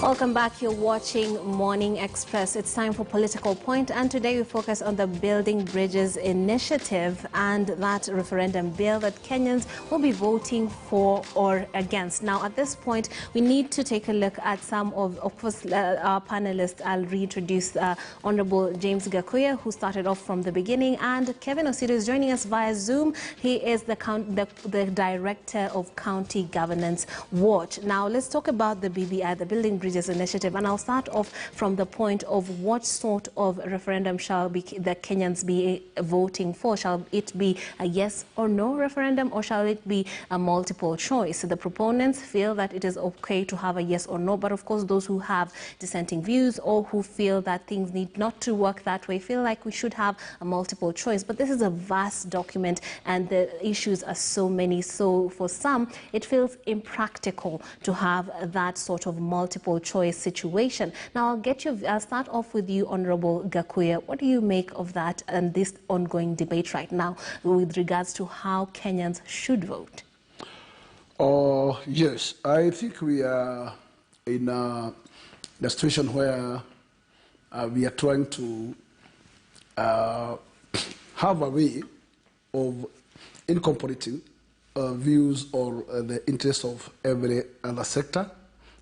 Welcome back. You're watching Morning Express. It's time for Political Point, and today we focus on the Building Bridges initiative and that referendum bill that Kenyans will be voting for or against. Now, at this point, we need to take a look at some of course, our panelists. I'll reintroduce Honorable James Gakuya, who started off from the beginning, and Kevin Osido is joining us via Zoom. He is the Director of County Governance Watch. Now, let's talk about the BBI, the Building Bridges initiative, and I'll start off from the point of what sort of referendum shall the Kenyans be voting for. Shall it be a yes or no referendum, or shall it be a multiple choice? So the proponents feel that it is okay to have a yes or no, but of course those who have dissenting views or who feel that things need not to work that way feel like we should have a multiple choice. But this is a vast document and the issues are so many, so for some it feels impractical to have that sort of multiple choice situation. Now I'll start off with you, Honorable Gakuya. What do you make of that and this ongoing debate right now with regards to how Kenyans should vote? Yes, I think we are in a situation where we are trying to have a way of incorporating views or the interests of every other sector.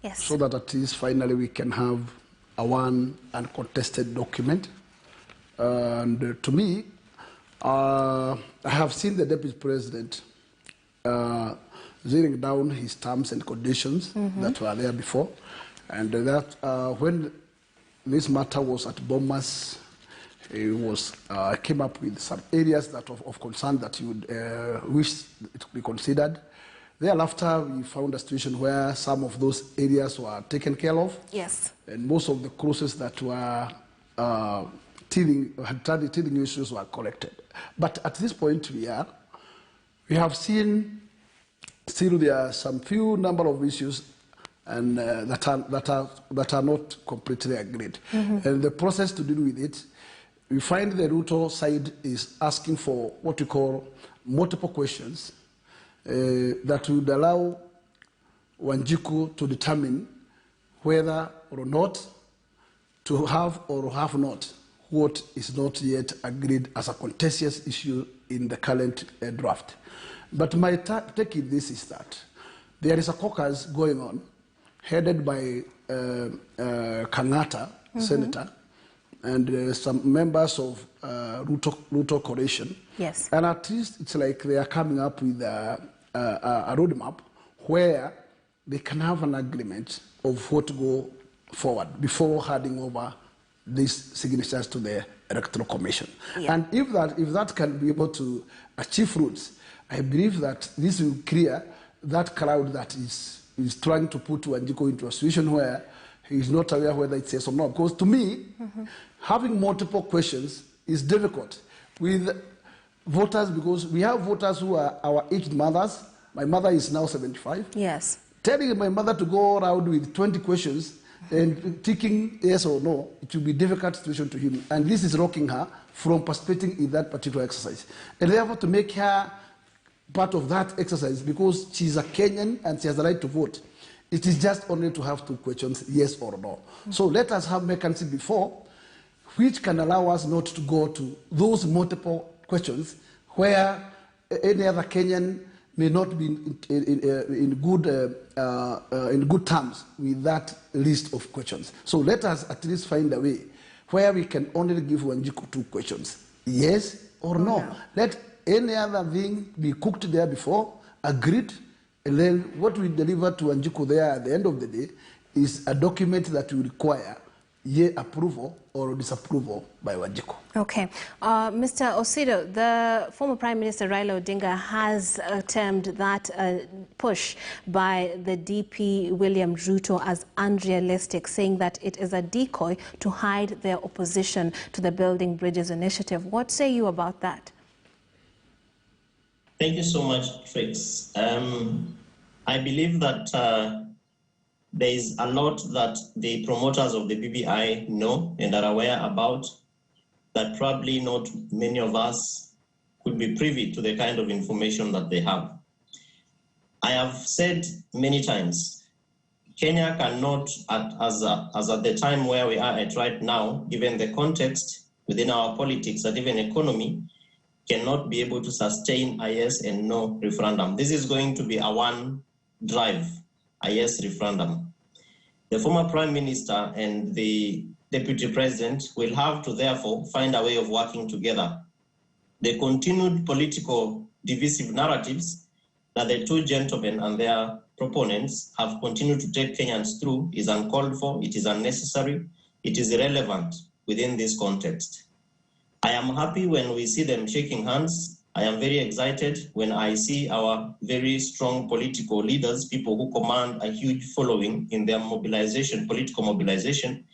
Yes. So that at least finally we can have a one uncontested document. And to me, I have seen the Deputy President zeroing down his terms and conditions that were there before. And that when this matter was at Bomas, he came up with some areas that of concern that he would wish it to be considered. Thereafter, we found a situation where some of those areas were taken care of. Yes. And most of the cruises that were teething issues were corrected. But at this point we have seen still there are some few number of issues and that are not completely agreed. And the process to deal with it, we find the Ruto side is asking for what we call multiple questions that would allow Wanjiku to determine whether or not to have or have not what is not yet agreed as a contentious issue in the current draft. But my take in this is that there is a caucus going on headed by Kangata, Senator, and some members of Ruto Coalition. Yes. And at least it's like they are coming up with a roadmap where they can have an agreement of what to go forward before handing over these signatures to the Electoral Commission. Yeah. And if that can be able to achieve fruits, I believe that this will clear that crowd that is trying to put Wanjiku into a situation where he is not aware whether it's yes or no. Because to me, having multiple questions is difficult with voters, because we have voters who are our aged mothers. My mother is now 75. Yes. Telling my mother to go around with 20 questions and ticking yes or no, it will be a difficult situation to him. And this is rocking her from participating in that particular exercise. And therefore, to make her part of that exercise, because she's a Kenyan and she has the right to vote, it is just only to have two questions, yes or no. So let us have mechanism before, which can allow us not to go to those multiple questions where any other Kenyan may not be in good terms with that list of questions. So let us at least find a way where we can only give Wanjiku two questions, yes or no. Yeah. Let any other thing be cooked there before, agreed, and then what we deliver to Wanjiku there at the end of the day is a document that will require approval or disapproval by Wanjiku. Okay. Mr. Osido, the former Prime Minister Raila Odinga has termed that push by the DP William Ruto as unrealistic, saying that it is a decoy to hide their opposition to the Building Bridges initiative. What say you about that? Thank you so much, Trix. I believe that there is a lot that the promoters of the BBI know and are aware about, that probably not many of us could be privy to the kind of information that they have. I have said many times Kenya cannot, as at the time where we are at right now, given the context within our politics and even economy, cannot be able to sustain a yes and no referendum. This is going to be a one drive, a yes referendum. The former Prime Minister and the Deputy President will have to therefore find a way of working together. The continued political divisive narratives that the two gentlemen and their proponents have continued to take Kenyans through is uncalled for, it is unnecessary, it is irrelevant within this context. I am happy when we see them shaking hands. I am very excited when I see our very strong political leaders, people who command a huge following in their mobilization, political mobilization,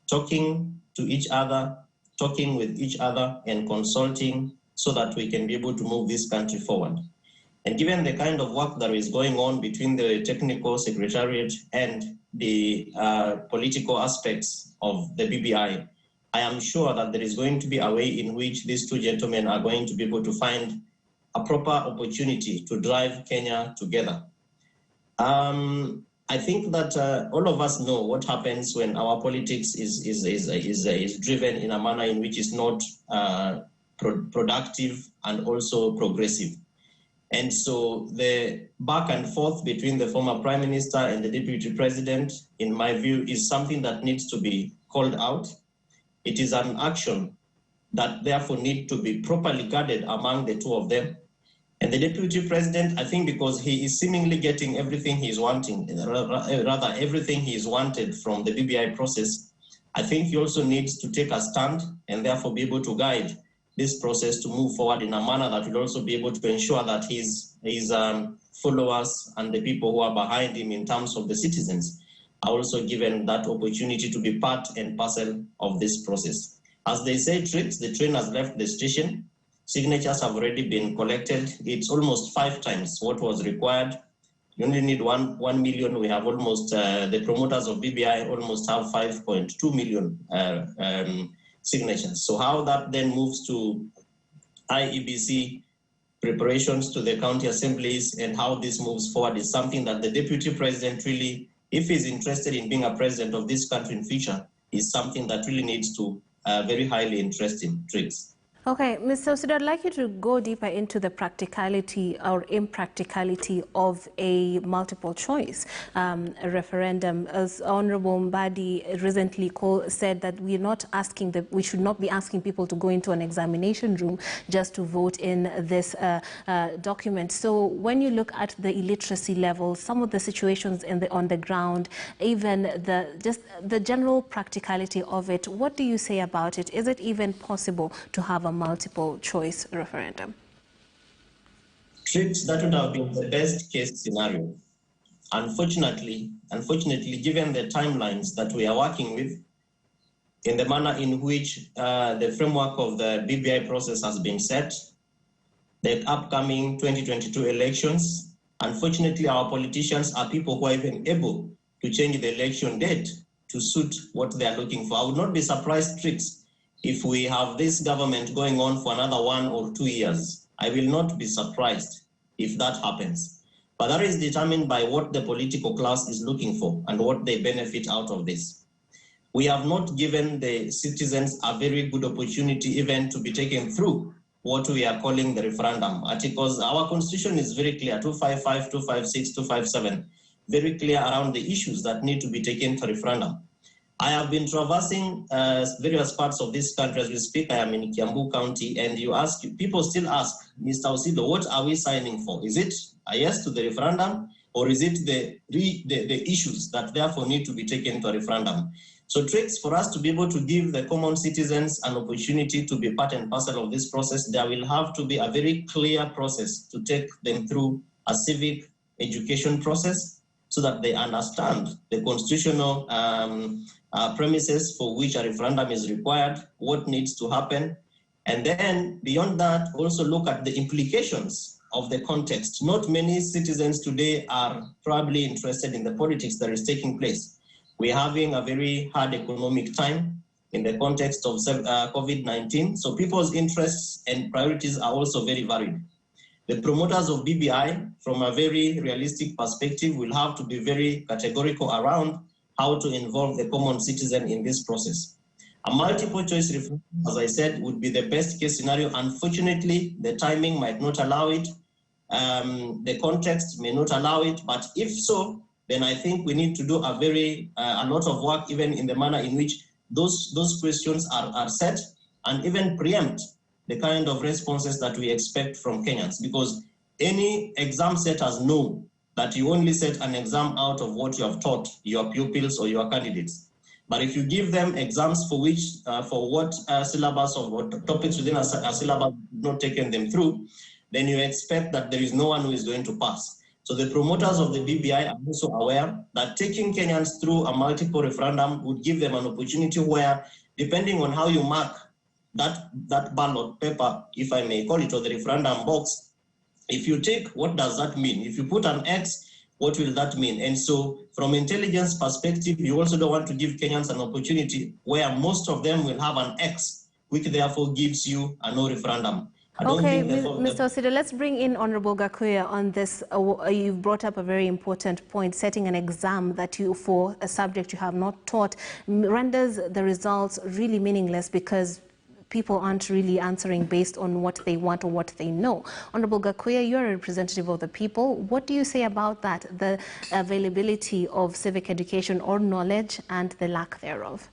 talking to each other, talking with each other and consulting so that we can be able to move this country forward. And given the kind of work that is going on between the technical secretariat and the political aspects of the BBI, I am sure that there is going to be a way in which these two gentlemen are going to be able to find a proper opportunity to drive Kenya together. I think that all of us know what happens when our politics is driven in a manner in which is not productive and also progressive. And so the back and forth between the former Prime Minister and the Deputy President, in my view, is something that needs to be called out. It is an action that therefore needs to be properly guarded among the two of them. And the Deputy President, I think because he is seemingly getting everything he is wanting, rather everything he is wanted from the BBI process, I think he also needs to take a stand and therefore be able to guide this process to move forward in a manner that will also be able to ensure that his followers and the people who are behind him in terms of the citizens are also given that opportunity to be part and parcel of this process. As they say, tricks, the train has left the station. Signatures have already been collected. It's almost 5 times what was required. You only need 1 million. We have almost, the promoters of BBI almost have 5.2 million signatures. So how that then moves to IEBC preparations to the county assemblies and how this moves forward is something that the Deputy President really, if he's interested in being a president of this country in future, is something that really needs to very highly interest him. Tricks. Okay, Mr. Osida, I'd like you to go deeper into the practicality or impracticality of a multiple choice referendum. As Honorable Mbadi recently said that we should not be asking people to go into an examination room just to vote in this document. So when you look at the illiteracy level, some of the situations on the ground, even the general practicality of it, what do you say about it? Is it even possible to have a multiple choice referendum? Tricks, that would have been the best case scenario. Unfortunately, given the timelines that we are working with, in the manner in which the framework of the BBI process has been set, the upcoming 2022 elections, unfortunately our politicians are people who are even able to change the election date to suit what they are looking for. I would not be surprised, Tricks, if we have this government going on for another 1 or 2 years. I will not be surprised if that happens. But that is determined by what the political class is looking for and what they benefit out of this. We have not given the citizens a very good opportunity even to be taken through what we are calling the referendum. Articles, our constitution is very clear, 255, 256, 257, very clear around the issues that need to be taken to referendum. I have been traversing various parts of this country as we speak. I am in Kiambu County, and people still ask, Mr. Osido, what are we signing for? Is it a yes to the referendum, or is it the issues that therefore need to be taken to a referendum? So Tricks, for us to be able to give the common citizens an opportunity to be part and parcel of this process, there will have to be a very clear process to take them through a civic education process so that they understand the constitutional premises for which a referendum is required, what needs to happen, and then beyond that, also look at the implications of the context. Not many citizens today are probably interested in the politics that is taking place. We're having a very hard economic time in the context of COVID-19, so people's interests and priorities are also very varied. The promoters of BBI, from a very realistic perspective, will have to be very categorical around how to involve the common citizen in this process. A multiple choice referendum, as I said, would be the best case scenario. Unfortunately, the timing might not allow it. The context may not allow it, but if so, then I think we need to do a lot of work, even in the manner in which those questions are set, and even preempt the kind of responses that we expect from Kenyans, because any exam setters know that you only set an exam out of what you have taught your pupils or your candidates. But if you give them exams for which, for what syllabus or what topics within a syllabus not taken them through, then you expect that there is no one who is going to pass. So the promoters of the BBI are also aware that taking Kenyans through a multiple referendum would give them an opportunity where, depending on how you mark that ballot paper, if I may call it, or the referendum box, if you take, what does that mean? If you put an X, what will that mean? And so from intelligence perspective, you also don't want to give Kenyans an opportunity where most of them will have an X, which therefore gives you a no referendum. Okay, Mr. Osido, let's bring in Honorable Gakuya on this. You've brought up a very important point. Setting an exam that for a subject you have not taught renders the results really meaningless, because people aren't really answering based on what they want or what they know. Honorable Gakuya, you're a representative of the people. What do you say about that, the availability of civic education or knowledge and the lack thereof?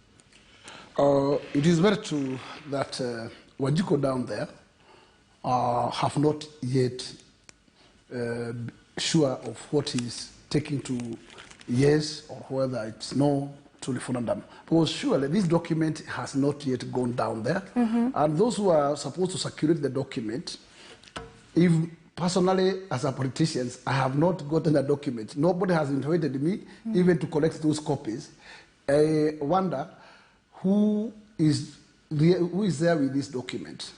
It is very true that Wajiko down there have not yet sure of what is taking to yes or whether it's no to referendum. Because surely this document has not yet gone down there. And those who are supposed to circulate the document, if personally as a politician, I have not gotten a document. Nobody has invited me even to collect those copies. I wonder who is there with this document.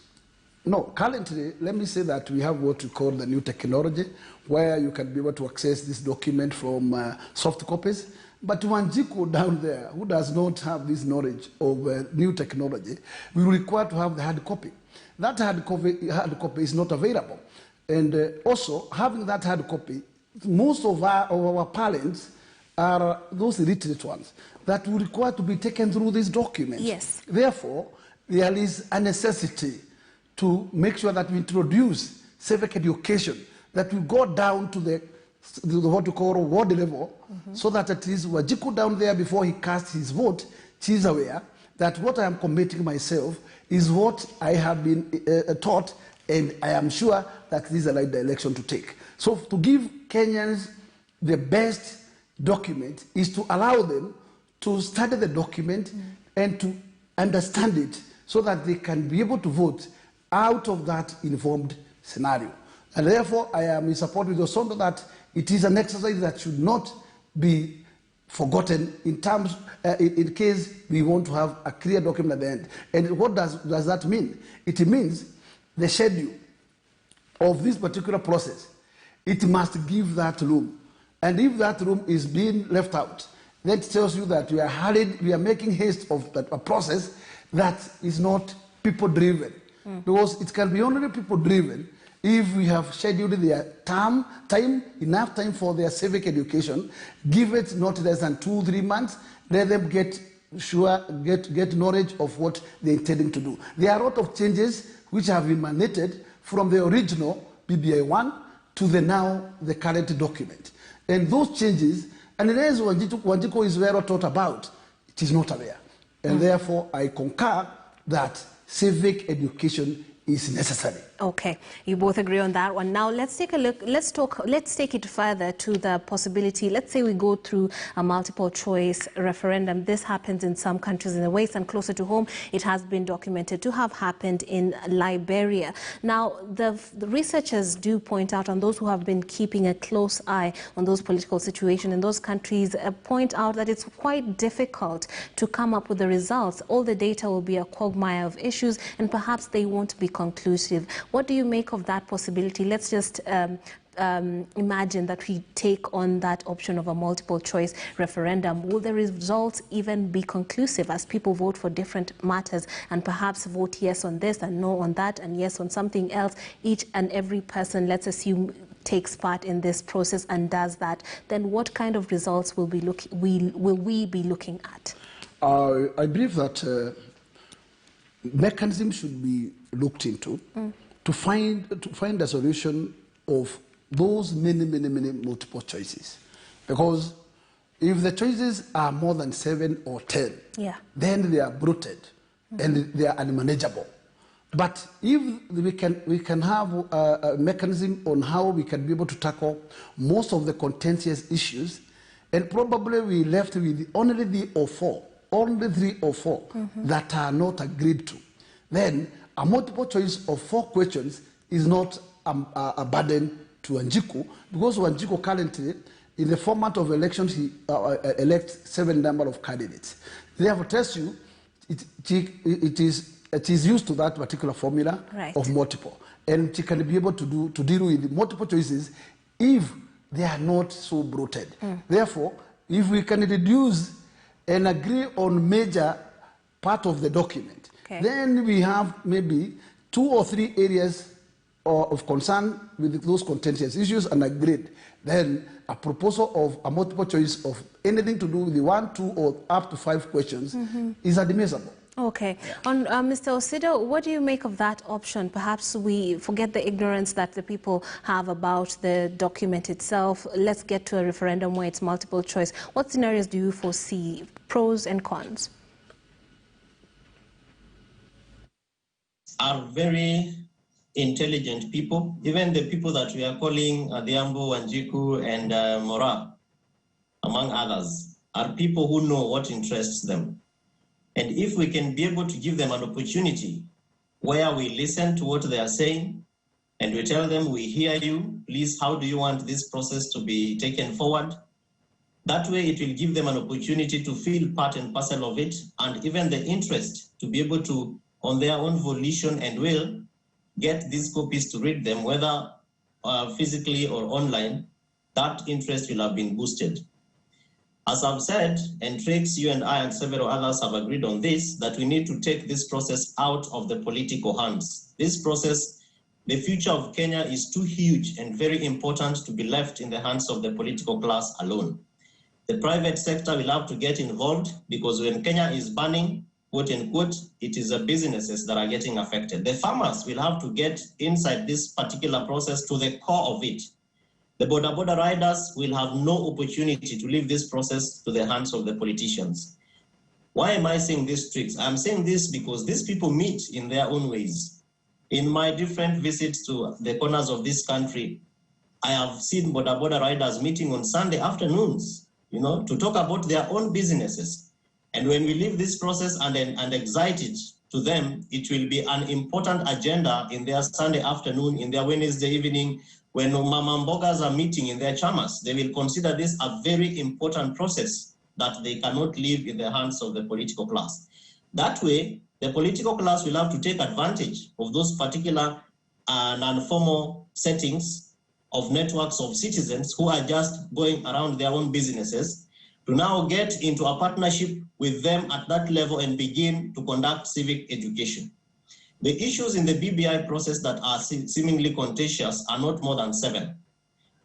No, currently, let me say that we have what we call the new technology, where you can be able to access this document from soft copies. But Wanjiku down there, who does not have this knowledge of new technology, will require to have the hard copy. That hard copy is not available. And also, having that hard copy, most of our parents are those illiterate ones that will require to be taken through this document. Yes. Therefore, there is a necessity to make sure that we introduce civic education, that we go down to the what we call ward level, so that at least Wajiko down there, before he casts his vote, he's aware that what I am committing myself is what I have been taught, and I am sure that this is the right direction to take. So to give Kenyans the best document is to allow them to study the document and to understand it, so that they can be able to vote out of that informed scenario. And therefore, I am in support with Osondo that it is an exercise that should not be forgotten in terms, in case we want to have a clear document at the end. And what does that mean? It means the schedule of this particular process, it must give that room. And if that room is being left out, that tells you that we are hurried, we are making haste of a process that is not people-driven. Because it can be only people-driven if we have scheduled their enough time for their civic education, give it not less than 2-3 months, let them get knowledge of what they're intending to do. There are a lot of changes which have emanated from the original BBI 1 to the current document. And those changes, and as Wanjiku is well taught about, it is not aware. And therefore, I concur that civic education is necessary. Okay, you both agree on that one. Now let's take a look, let's take it further to the possibility. Let's say we go through a multiple choice referendum. This happens in some countries in the West, and closer to home, it has been documented to have happened in Liberia. Now, the researchers do point out, and those who have been keeping a close eye on those political situations in those countries point out that it's quite difficult to come up with the results. All the data will be a quagmire of issues, and perhaps they won't be conclusive. What do you make of that possibility? Let's just imagine that we take on that option of a multiple choice referendum, will the results even be conclusive as people vote for different matters and perhaps vote yes on this and no on that and yes on something else? Each and every person, let's assume, takes part in this process and does that, then what kind of results will we be looking at? I believe that mechanism should be looked into to find a solution of those many multiple choices. Because if the choices are more than 7 or 10, then they are bloated and they are unmanageable. But if we can have a mechanism on how we can be able to tackle most of the contentious issues, and probably we left with only 3 or 4 that are not agreed to, then a multiple choice of 4 questions is not a burden to Wanjiku, because Wanjiku currently, in the format of elections, he elects 7 number of candidates. Therefore, tells you it is used to that particular formula of multiple, and she can be able to deal with multiple choices if they are not so bloated. Therefore, if we can reduce and agree on major part of the document, then we have maybe 2 or 3 areas of concern with those contentious issues and agreed. Then a proposal of a multiple choice of anything to do with the 1, 2, or up to 5 questions is admissible. Okay. On Mr. Osido, what do you make of that option? Perhaps we forget the ignorance that the people have about the document itself. Let's get to a referendum where it's multiple choice. What scenarios do you foresee, pros and cons? Are very intelligent people, even the people that we are calling Adhiambo, Wanjiku, and Mora, among others, are people who know what interests them. And if we can be able to give them an opportunity where we listen to what they are saying and we tell them, we hear you, please, how do you want this process to be taken forward? That way it will give them an opportunity to feel part and parcel of it, and even the interest to be able to, on their own volition and will, get these copies to read them, whether physically or online. That interest will have been boosted. As I've said, and Trix, you and I and several others have agreed on this, that we need to take this process out of the political hands. This process, the future of Kenya is too huge and very important to be left in the hands of the political class alone. The private sector will have to get involved, because when Kenya is burning, quote unquote, it is the businesses that are getting affected. The farmers will have to get inside this particular process to the core of it. The border riders will have no opportunity to leave this process to the hands of the politicians. Why am I saying this, Tricks? I'm saying this because these people meet in their own ways. In my different visits to the corners of this country, I have seen border riders meeting on Sunday afternoons, to talk about their own businesses. And when we leave this process and excite it to them, it will be an important agenda in their Sunday afternoon, in their Wednesday evening. When Mama Mbogas are meeting in their chamas, they will consider this a very important process that they cannot leave in the hands of the political class. That way, the political class will have to take advantage of those particular non-formal settings of networks of citizens who are just going around their own businesses to now get into a partnership with them at that level and begin to conduct civic education. The issues in the BBI process that are seemingly contentious are not more than 7.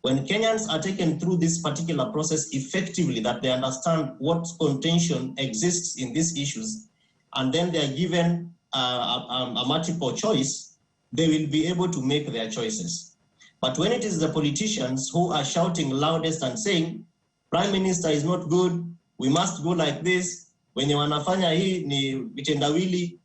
When Kenyans are taken through this particular process effectively, that they understand what contention exists in these issues, and then they are given a multiple choice, they will be able to make their choices. But when it is the politicians who are shouting loudest and saying, Prime Minister is not good, we must go like this, wenye wanafanya hii ni vitendawili,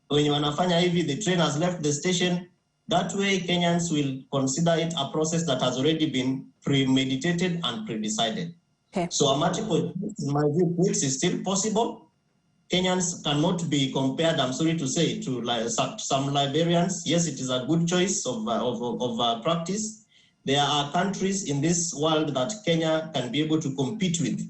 when wanafanya hivi, the train has left the station. That way, Kenyans will consider it a process that has already been premeditated and pre-decided. Okay. So a multiple, in my view, is still possible. Kenyans cannot be compared, I'm sorry to say, to some Liberians. Yes, it is a good choice of practice. There are countries in this world that Kenya can be able to compete with.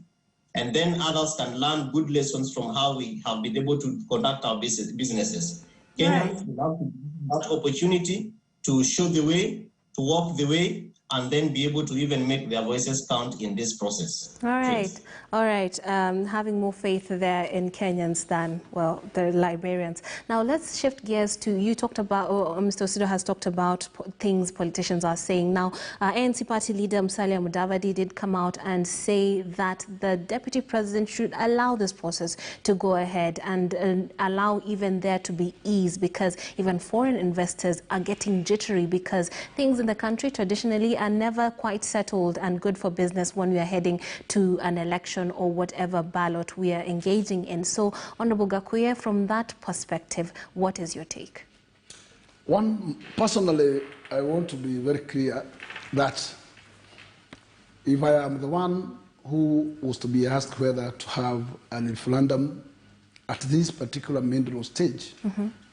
And then others can learn good lessons from how we have been able to conduct our businesses. Kenyans will have that opportunity to show the way, to walk the way, and then be able to even make their voices count in this process. All right, Please. all right. Having more faith there in Kenyans than, well, the Liberians. Now let's shift gears to, you talked about, or Mr. Osido has talked about things politicians are saying. Now, ANC party leader Musalia Mudavadi did come out and say that the deputy president should allow this process to go ahead and allow even there to be ease, because even foreign investors are getting jittery because things in the country traditionally are never quite settled and good for business when we are heading to an election or whatever ballot we are engaging in. So, Honorable Gakuya, from that perspective, what is your take? One, personally, I want to be very clear that if I am the one who was to be asked whether to have an referendum at this particular middle stage,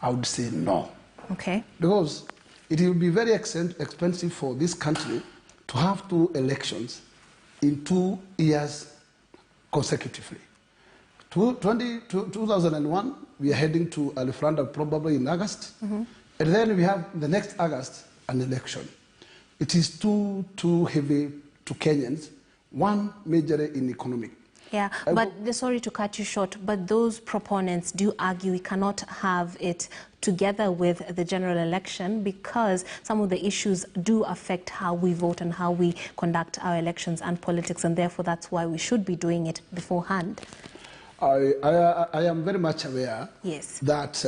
I would say no. Okay. Because it will be very expensive for this country to have 2 elections in 2 years consecutively. 2001, we are heading to a referendum probably in August, and then we have the next August an election. It is too heavy to Kenyans, one major in economic. Yeah, but sorry to cut you short, but those proponents do argue we cannot have it together with the general election because some of the issues do affect how we vote and how we conduct our elections and politics, and therefore that's why we should be doing it beforehand. I am very much aware that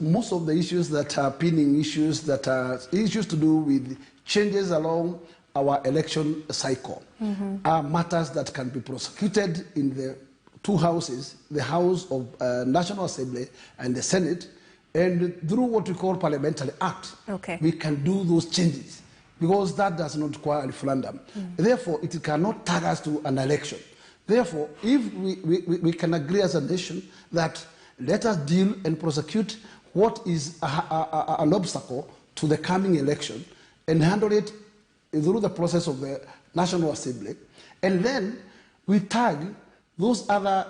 most of the issues that are pinning issues, that are issues to do with changes along our election cycle, are matters that can be prosecuted in the 2 houses, the House of National Assembly and the Senate, and through what we call Parliamentary Act, we can do those changes, because that does not require a referendum. Therefore, it cannot tag us to an election. Therefore, if we can agree as a nation that let us deal and prosecute what is an obstacle to the coming election and handle it through the process of the National Assembly, and then we tag those other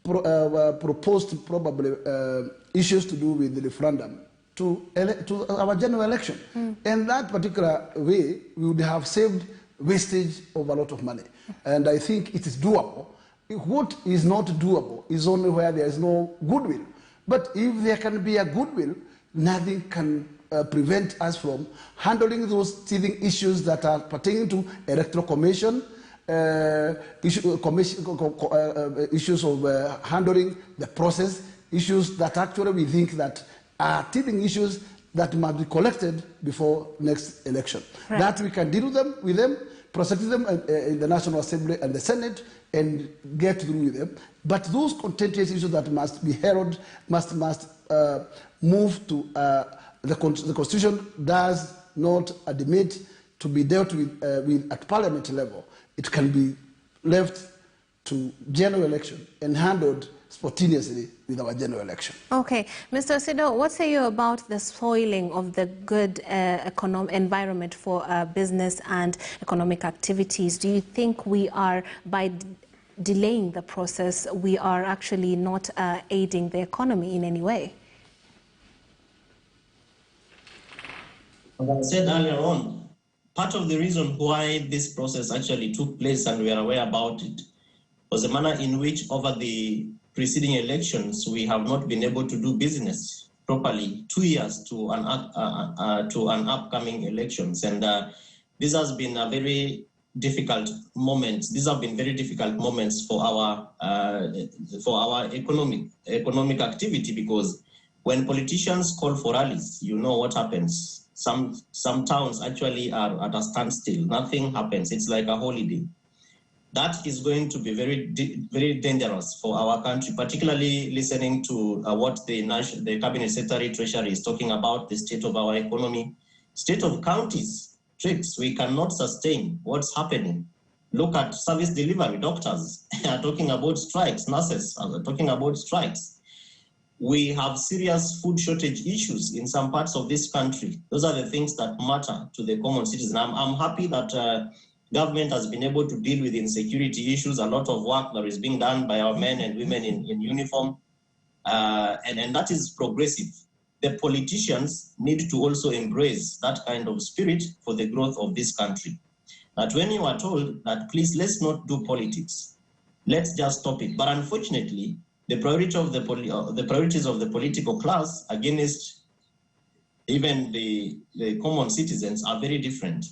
proposed probably issues to do with the referendum to our general election. And that particular way, we would have saved wastage of a lot of money. And I think it is doable. What is not doable is only where there is no goodwill. But if there can be a goodwill, nothing can prevent us from handling those teething issues that are pertaining to electoral commission, issues of handling the process, issues that actually we think that are teething issues that must be collected before next election. Right. That we can deal with them, prosecute them in the National Assembly and the Senate, and get through with them. But those contentious issues that must be heralded must move to the Constitution does not admit to be dealt with at Parliament level. It can be left to general election and handled spontaneously with our general election. Okay. Mr. Osido, what say you about the spoiling of the good environment for business and economic activities? Do you think we are, by delaying the process, we are actually not aiding the economy in any way? As I said earlier on, part of the reason why this process actually took place and we are aware about it was the manner in which over the preceding elections we have not been able to do business properly 2 years to an upcoming elections, and this has been a very difficult moment. These have been very difficult moments for our economic activity, because when politicians call for rallies, you know what happens. Some towns actually are at a standstill. Nothing happens. It's like a holiday. That is going to be very dangerous for our country, particularly listening to what the Cabinet Secretary Treasury is talking about, the state of our economy, state of counties, trips. We cannot sustain what's happening. Look at service delivery. Doctors are talking about strikes. Nurses are talking about strikes. We have serious food shortage issues in some parts of this country. Those are the things that matter to the common citizen. I'm happy that government has been able to deal with insecurity issues, a lot of work that is being done by our men and women in uniform, and that is progressive. the politicians need to also embrace that kind of spirit for the growth of this country. That when you are told that, please, let's not do politics, let's just stop it. But unfortunately, the priorities of the political class against even the common citizens are very different.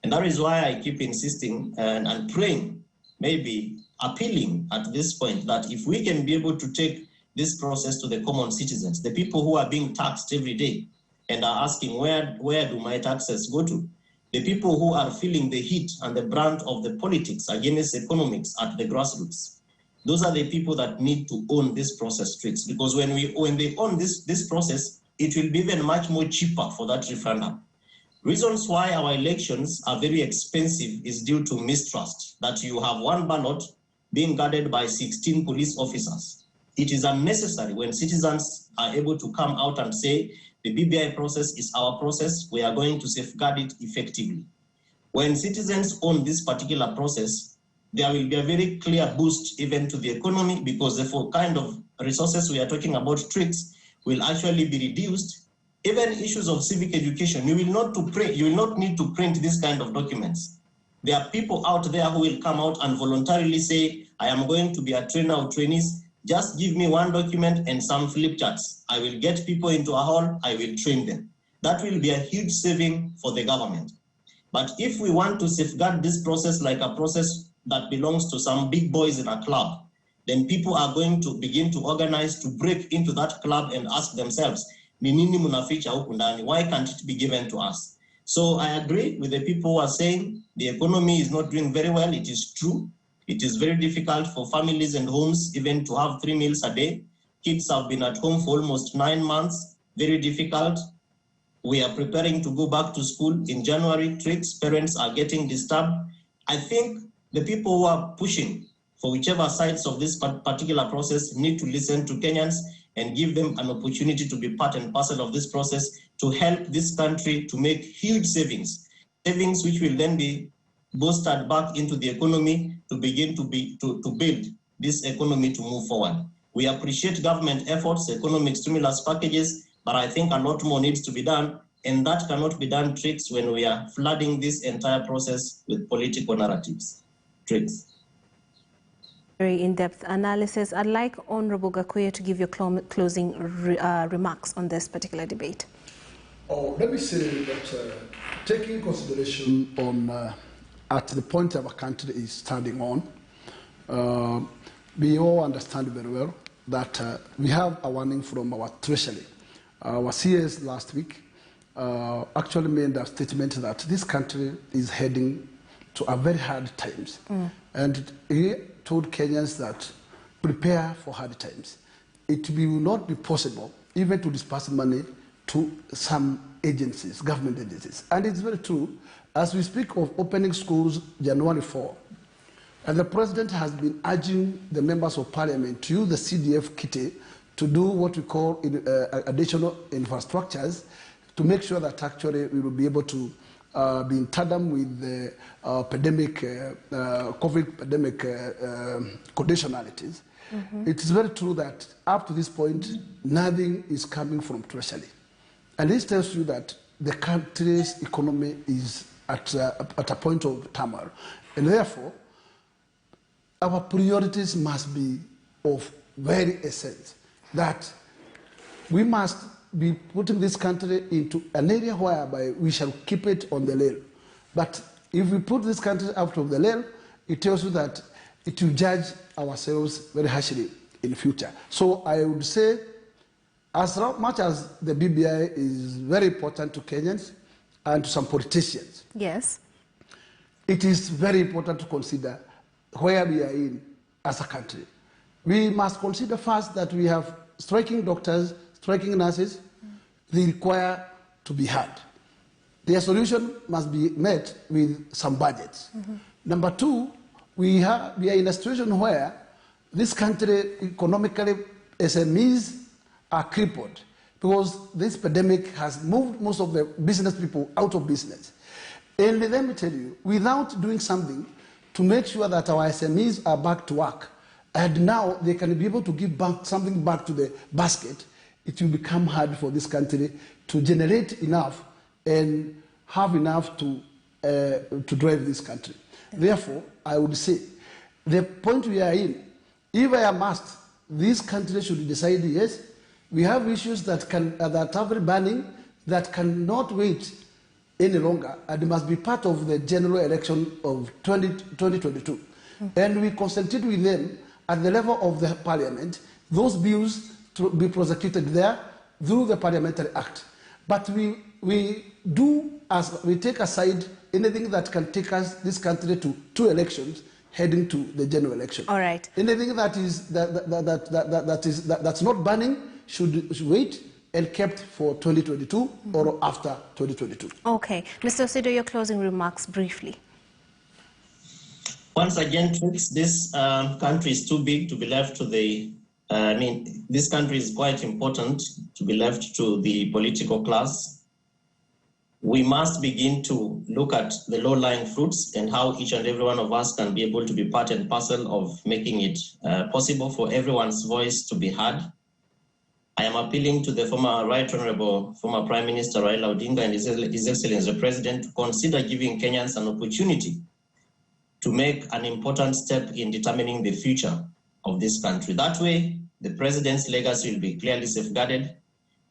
And that is why I keep insisting and praying, maybe appealing at this point, that if we can be able to take this process to the common citizens, the people who are being taxed every day and are asking, where do my taxes go to? The people who are feeling the heat and the brunt of the politics against economics at the grassroots. Those are the people that need to own this process streets, because when they own this process, it will be even much more cheaper for that referendum. Reasons why our elections are very expensive is due to mistrust, that you have one ballot being guarded by 16 police officers. It is unnecessary when citizens are able to come out and say, the BBI process is our process, we are going to safeguard it effectively. When citizens own this particular process, there will be a very clear boost even to the economy, because the kind of resources we are talking about, tricks, will actually be reduced. Even issues of civic education, you will not need to print this kind of documents. There are people out there who will come out and voluntarily say, I am going to be a trainer of trainees. Just give me one document and some flip charts. I will get people into a hall, I will train them. That will be a huge saving for the government. But if we want to safeguard this process like a process that belongs to some big boys in a club, then people are going to begin to organize to break into that club and ask themselves, why can't it be given to us? So I agree with the people who are saying the economy is not doing very well. It is true. It is very difficult for families and homes even to have 3 meals a day. Kids have been at home for almost 9 months. Very difficult. We are preparing to go back to school in January. Tricks, parents are getting disturbed. I think the people who are pushing for whichever sides of this particular process need to listen to Kenyans and give them an opportunity to be part and parcel of this process to help this country to make huge savings which will then be boosted back into the economy to begin to build this economy to move forward. We appreciate government efforts, economic stimulus packages, but I think a lot more needs to be done, and that cannot be done, Tricks, when we are flooding this entire process with political narratives. Tricks. Very in-depth analysis. I'd like Honorable Gakuya to give your closing remarks on this particular debate. Let me say that taking consideration on at the point our country is standing on, we all understand very well that we have a warning from our Treasury. Our CS last week actually made a statement that this country is heading to a very hard times. And he told Kenyans that prepare for hard times. It will not be possible even to disperse money to some agencies, government agencies. And it's very true. As we speak of opening schools January 4, and the president has been urging the members of parliament to use the CDF kitty to do what we call additional infrastructures to make sure that actually we will be able to be in tandem with the COVID pandemic conditionalities. It is very true that up to this point, nothing is coming from Treasury. And this tells you that the country's economy is at a point of turmoil. And therefore, our priorities must be of very essence, that we must be putting this country into an area whereby we shall keep it on the rail. But if we put this country out of the rail, it tells you that it will judge ourselves very harshly in the future. So I would say, as much as the BBI is very important to Kenyans and to some politicians, yes, it is very important to consider where we are in as a country. We must consider first that we have striking doctors, striking nurses. They require to be heard. Their solution must be met with some budgets. Number two, we are in a situation where this country economically, SMEs are crippled because this pandemic has moved most of the business people out of business. And let me tell you, without doing something to make sure that our SMEs are back to work, and now they can be able to give back something back to the basket, it will become hard for this country to generate enough and have enough to drive this country. Therefore, I would say the point we are in, if I am asked, this country should decide, yes, we have issues that are very burning, that cannot wait any longer, and must be part of the general election of 2022. And we concentrate with them at the level of the parliament, those bills to be prosecuted there through the Parliamentary Act. But we take aside anything that can take this country to 2 elections, heading to the general election. All right. Anything that's not burning should wait and kept for 2022 or after 2022. Okay. Mr. Osido, your closing remarks briefly. Once again, this country is too big to be left to the, this country is quite important to be left to the political class. We must begin to look at the low-lying fruits and how each and every one of us can be able to be part and parcel of making it possible for everyone's voice to be heard. I am appealing to the former Right Honorable former Prime Minister Raila Odinga and His Excellency the President to consider giving Kenyans an opportunity to make an important step in determining the future of this country. That way, the President's legacy will be clearly safeguarded,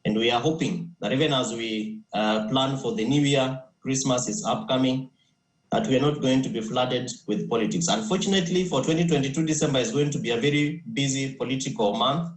and we are hoping that even as we plan for the new year, Christmas is upcoming, that we are not going to be flooded with politics. Unfortunately, for 2022, December is going to be a very busy political month.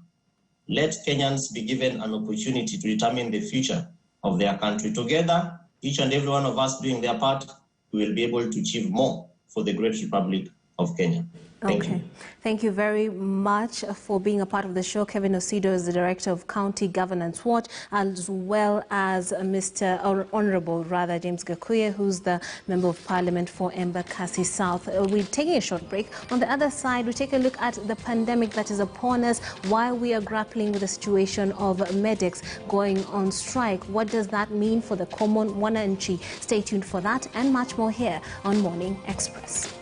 Let Kenyans be given an opportunity to determine the future of their country. Together, each and every one of us doing their part, we will be able to achieve more for the great Republic of Kenya. Thank you. Thank you very much for being a part of the show. Kevin Osido is the Director of County Governance Watch, as well as Mr. Honorable James Gakuya, who's the Member of Parliament for Embakasi South. We're taking a short break. On the other side, we take a look at the pandemic that is upon us while we are grappling with the situation of medics going on strike. What does that mean for the common wananchi? Stay tuned for that and much more here on Morning Express.